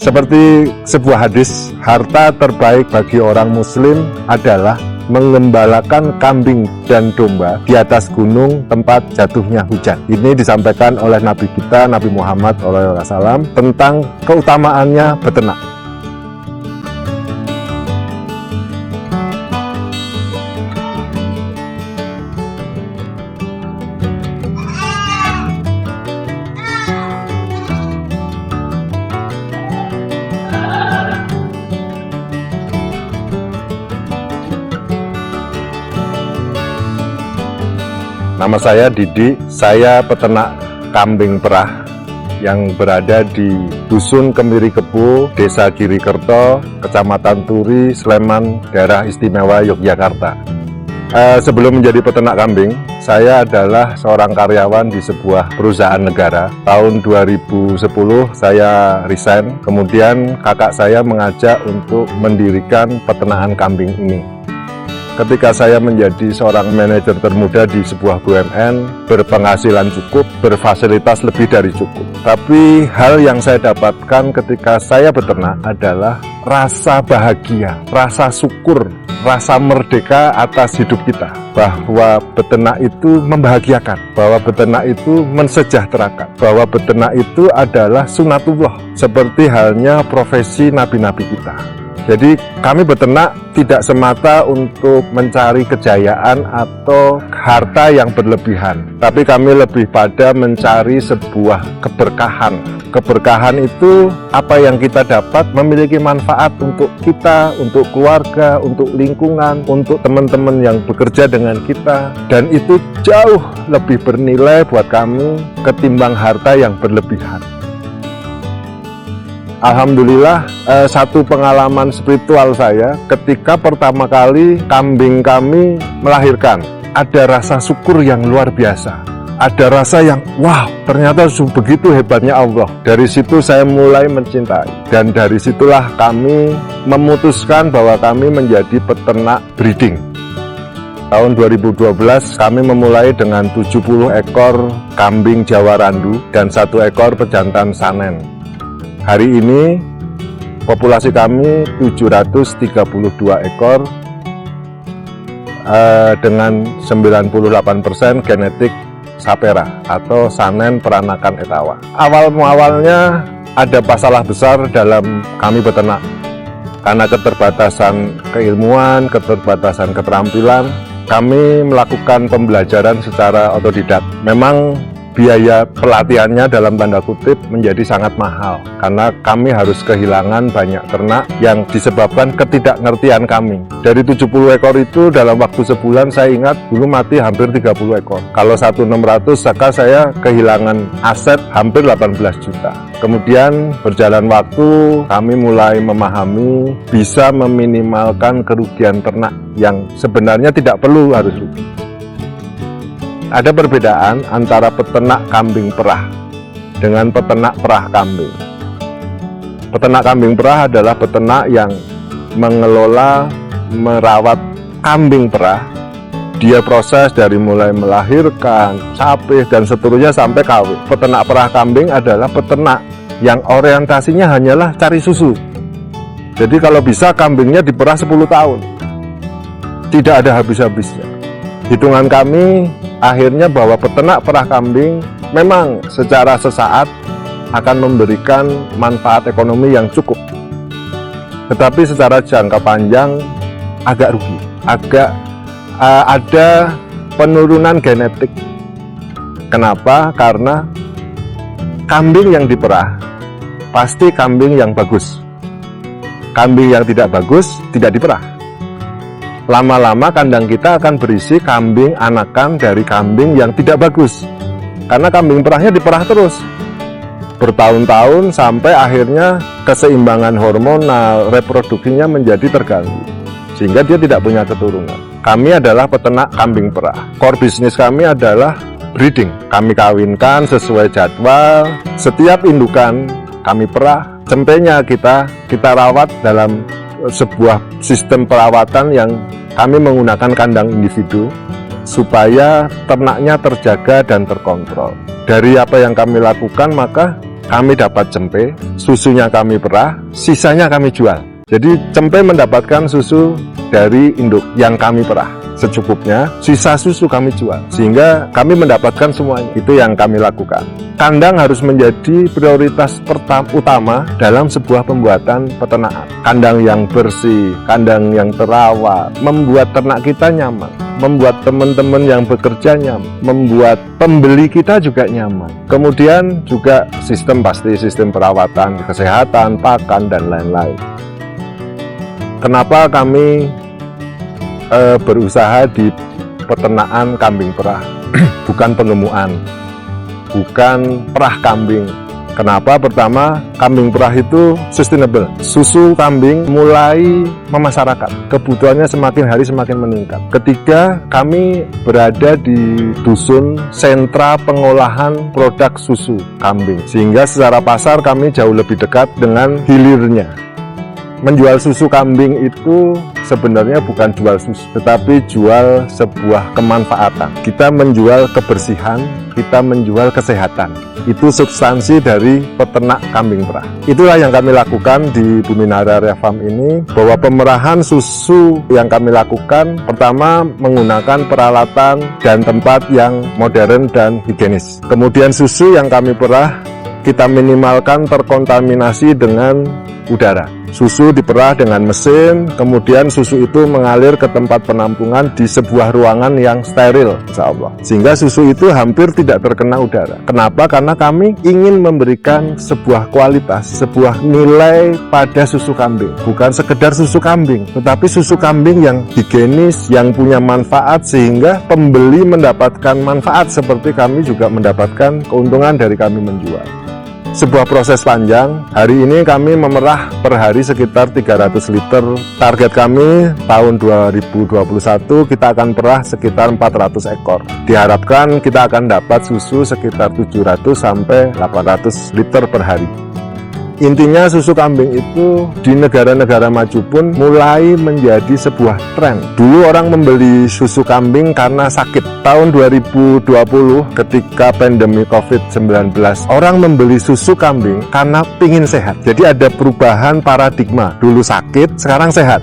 Seperti sebuah hadis, harta terbaik bagi orang muslim adalah mengembalakan kambing dan domba di atas gunung tempat jatuhnya hujan. Ini disampaikan oleh Nabi kita, Nabi Muhammad SAW, tentang keutamaannya beternak. Nama saya Didi, saya peternak kambing perah yang berada di Dusun Kemiri Kebo, Desa Girikerto, Kecamatan Turi, Sleman, Daerah Istimewa Yogyakarta. Sebelum menjadi peternak kambing, saya adalah seorang karyawan di sebuah perusahaan negara. Tahun 2010 saya resign, kemudian kakak saya mengajak untuk mendirikan peternakan kambing ini. Ketika saya menjadi seorang manajer termuda di sebuah BUMN, berpenghasilan cukup, berfasilitas lebih dari cukup. Tapi hal yang saya dapatkan ketika saya beternak adalah rasa bahagia, rasa syukur, rasa merdeka atas hidup kita. Bahwa beternak itu membahagiakan, bahwa beternak itu mensejahterakan, bahwa beternak itu adalah sunatullah, seperti halnya profesi nabi-nabi kita. Jadi kami beternak tidak semata untuk mencari kejayaan atau harta yang berlebihan, tapi kami lebih pada mencari sebuah keberkahan. Keberkahan itu apa yang kita dapat memiliki manfaat untuk kita, untuk keluarga, untuk lingkungan, untuk teman-teman yang bekerja dengan kita, dan itu jauh lebih bernilai buat kami ketimbang harta yang berlebihan. Alhamdulillah, satu pengalaman spiritual saya ketika pertama kali kambing kami melahirkan, ada rasa syukur yang luar biasa, ada rasa yang wow, ternyata begitu hebatnya Allah. Dari situ saya mulai mencintai, dan dari situlah kami memutuskan bahwa kami menjadi peternak breeding. Tahun 2012 kami memulai dengan 70 ekor kambing Jawa Randu dan 1 ekor pejantan Sanen. Hari ini populasi kami 732 ekor dengan 98% genetik Sapera atau Sanen Peranakan Etawa. Awalnya ada masalah besar dalam kami beternak karena keterbatasan keilmuan, keterbatasan keterampilan. Kami melakukan pembelajaran secara otodidak. Memang biaya pelatihannya dalam tanda kutip menjadi sangat mahal karena kami harus kehilangan banyak ternak yang disebabkan ketidakngertian kami. Dari 70 ekor itu dalam waktu sebulan saya ingat dulu mati hampir 30 ekor. Kalau 1.600 maka saya kehilangan aset hampir 18 juta. Kemudian berjalan waktu kami mulai memahami bisa meminimalkan kerugian ternak yang sebenarnya tidak perlu harus rugi. Ada perbedaan antara peternak kambing perah dengan peternak perah kambing. Peternak kambing perah adalah peternak yang mengelola, merawat kambing perah. Dia proses dari mulai melahirkan, sapih, dan seterusnya sampai kawin. Peternak perah kambing adalah peternak yang orientasinya hanyalah cari susu. Jadi kalau bisa kambingnya diperah 10 tahun. Tidak ada habis-habisnya. Hitungan kami akhirnya bahwa peternak perah kambing memang secara sesaat akan memberikan manfaat ekonomi yang cukup, tetapi secara jangka panjang agak rugi, ada penurunan genetik. Kenapa? Karena kambing yang diperah pasti kambing yang bagus, kambing yang tidak bagus tidak diperah. Lama-lama kandang kita akan berisi kambing anakan dari kambing yang tidak bagus, karena kambing perahnya diperah terus bertahun-tahun sampai akhirnya keseimbangan hormonal reproduksinya menjadi terganggu sehingga dia tidak punya keturunan. Kami adalah peternak kambing perah. Core bisnis kami adalah breeding. Kami kawinkan sesuai jadwal. Setiap indukan kami perah, cempenya kita rawat dalam sebuah sistem perawatan yang kami menggunakan kandang individu supaya ternaknya terjaga dan terkontrol. Dari apa yang kami lakukan, maka kami dapat cempe, susunya kami perah, sisanya kami jual. Jadi cempe mendapatkan susu dari induk yang kami perah secukupnya, sisa susu kami jual, sehingga kami mendapatkan semuanya. Itu yang kami lakukan. Kandang harus menjadi prioritas utama dalam sebuah pembuatan peternakan. Kandang yang bersih, kandang yang terawat, membuat ternak kita nyaman, membuat teman-teman yang bekerja nyaman, membuat pembeli kita juga nyaman. Kemudian juga sistem perawatan, kesehatan, pakan, dan lain-lain. Kenapa kami berusaha di peternakan kambing perah, bukan pengemukan, bukan perah kambing. Kenapa? Pertama, kambing perah itu sustainable. Susu kambing mulai memasyarakat, kebutuhannya semakin hari semakin meningkat. Ketiga, kami berada di dusun sentra pengolahan produk susu kambing, sehingga secara pasar kami jauh lebih dekat dengan hilirnya. Menjual susu kambing itu sebenarnya bukan jual susu, tetapi jual sebuah kemanfaatan. Kita menjual kebersihan, kita menjual kesehatan. Itu substansi dari peternak kambing perah. Itulah yang kami lakukan di Bumi Nara Area Farm ini, bahwa pemerahan susu yang kami lakukan, pertama menggunakan peralatan dan tempat yang modern dan higienis. Kemudian susu yang kami perah, kita minimalkan terkontaminasi dengan udara. Susu diperah dengan mesin, kemudian susu itu mengalir ke tempat penampungan di sebuah ruangan yang steril, insya Allah. Sehingga susu itu hampir tidak terkena udara. Kenapa? Karena kami ingin memberikan sebuah kualitas, sebuah nilai pada susu kambing. Bukan sekedar susu kambing, tetapi susu kambing yang higienis, yang punya manfaat, sehingga pembeli mendapatkan manfaat seperti kami juga mendapatkan keuntungan dari kami menjual. Sebuah proses panjang. Hari ini kami memerah per hari sekitar 300 liter. Target kami tahun 2021 kita akan perah sekitar 400 ekor. Diharapkan kita akan dapat susu sekitar 700 sampai 800 liter per hari. Intinya susu kambing itu di negara-negara maju pun mulai menjadi sebuah tren. Dulu orang membeli susu kambing karena sakit. Tahun 2020 ketika pandemi COVID-19, orang membeli susu kambing karena pingin sehat. Jadi ada perubahan paradigma. Dulu sakit, sekarang sehat.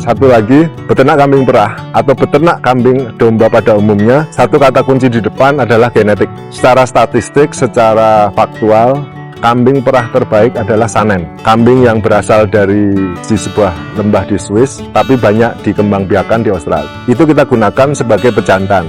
Satu lagi, beternak kambing perah atau beternak kambing domba pada umumnya, satu kata kunci di depan adalah genetik. Secara statistik, secara faktual, kambing perah terbaik adalah Saanen. Kambing yang berasal dari sebuah lembah di Swiss, tapi banyak dikembangbiakan di Australia. Itu kita gunakan sebagai pejantan.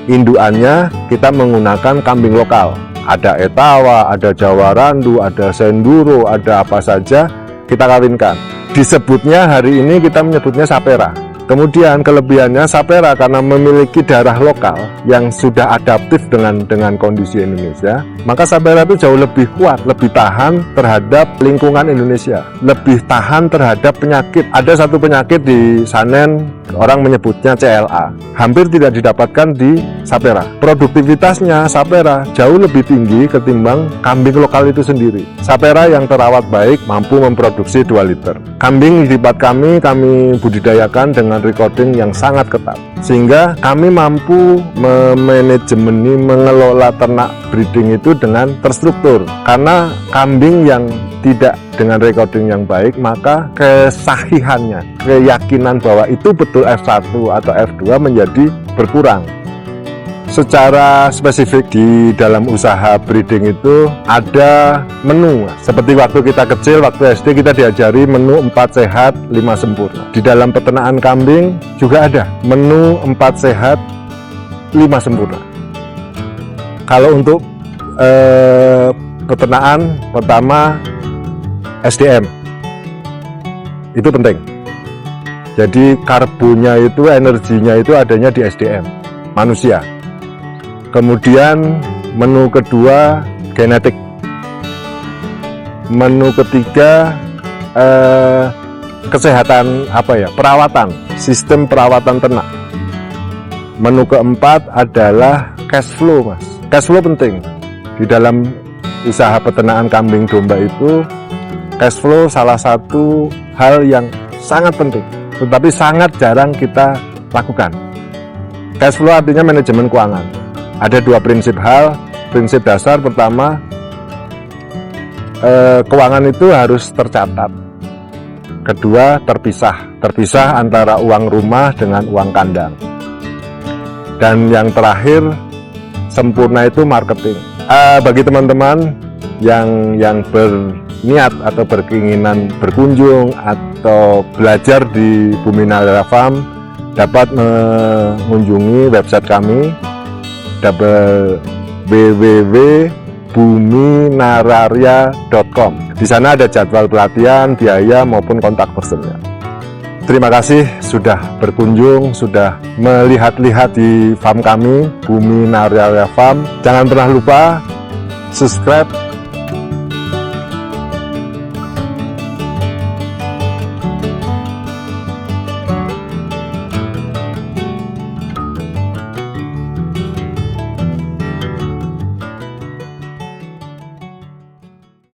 Indukannya kita menggunakan kambing lokal. Ada Etawa, ada Jawa Randu, ada Senduro, ada apa saja kita kawinkan. Disebutnya hari ini kita menyebutnya Sapera. Kemudian kelebihannya Sapera karena memiliki darah lokal yang sudah adaptif dengan kondisi Indonesia, maka Sapera itu jauh lebih kuat, lebih tahan terhadap lingkungan Indonesia, lebih tahan terhadap penyakit. Ada satu penyakit di Saanen, orang menyebutnya CLA, hampir tidak didapatkan di Sapera. Produktivitasnya Sapera jauh lebih tinggi ketimbang kambing lokal itu sendiri. Sapera yang terawat baik mampu memproduksi 2 liter. Kambing di tempat kami budidayakan dengan recording yang sangat ketat, sehingga kami mampu memanajemeni, mengelola ternak breeding itu dengan terstruktur. Karena kambing yang tidak dengan recording yang baik, maka kesahihannya, keyakinan bahwa itu betul F1 atau F2 menjadi berkurang. Secara spesifik di dalam usaha breeding itu ada menu. Seperti waktu kita kecil, waktu SD kita diajari menu 4 sehat, 5 sempurna. Di dalam peternakan kambing juga ada menu 4 sehat, 5 sempurna. Kalau untuk peternakan, pertama SDM itu penting. Jadi karbonnya itu, energinya itu adanya di SDM manusia. Kemudian menu kedua genetik. Menu ketiga kesehatan, perawatan, sistem perawatan ternak. Menu keempat adalah cash flow, Mas. Cash flow penting. Di dalam usaha peternakan kambing domba itu cash flow salah satu hal yang sangat penting, tetapi sangat jarang kita lakukan. Cash flow artinya manajemen keuangan. Ada 2 prinsip dasar. Pertama, keuangan itu harus tercatat. Kedua, terpisah antara uang rumah dengan uang kandang. Dan yang terakhir, sempurna itu marketing. Bagi teman-teman yang berniat atau berkeinginan berkunjung atau belajar di Bumi Nararia Farm, dapat mengunjungi website kami www.buminararia.com. Di sana ada jadwal pelatihan, biaya maupun kontak personnya. Terima kasih sudah berkunjung, sudah melihat-lihat di farm kami, Bumi Nararia Farm. Jangan pernah lupa subscribe,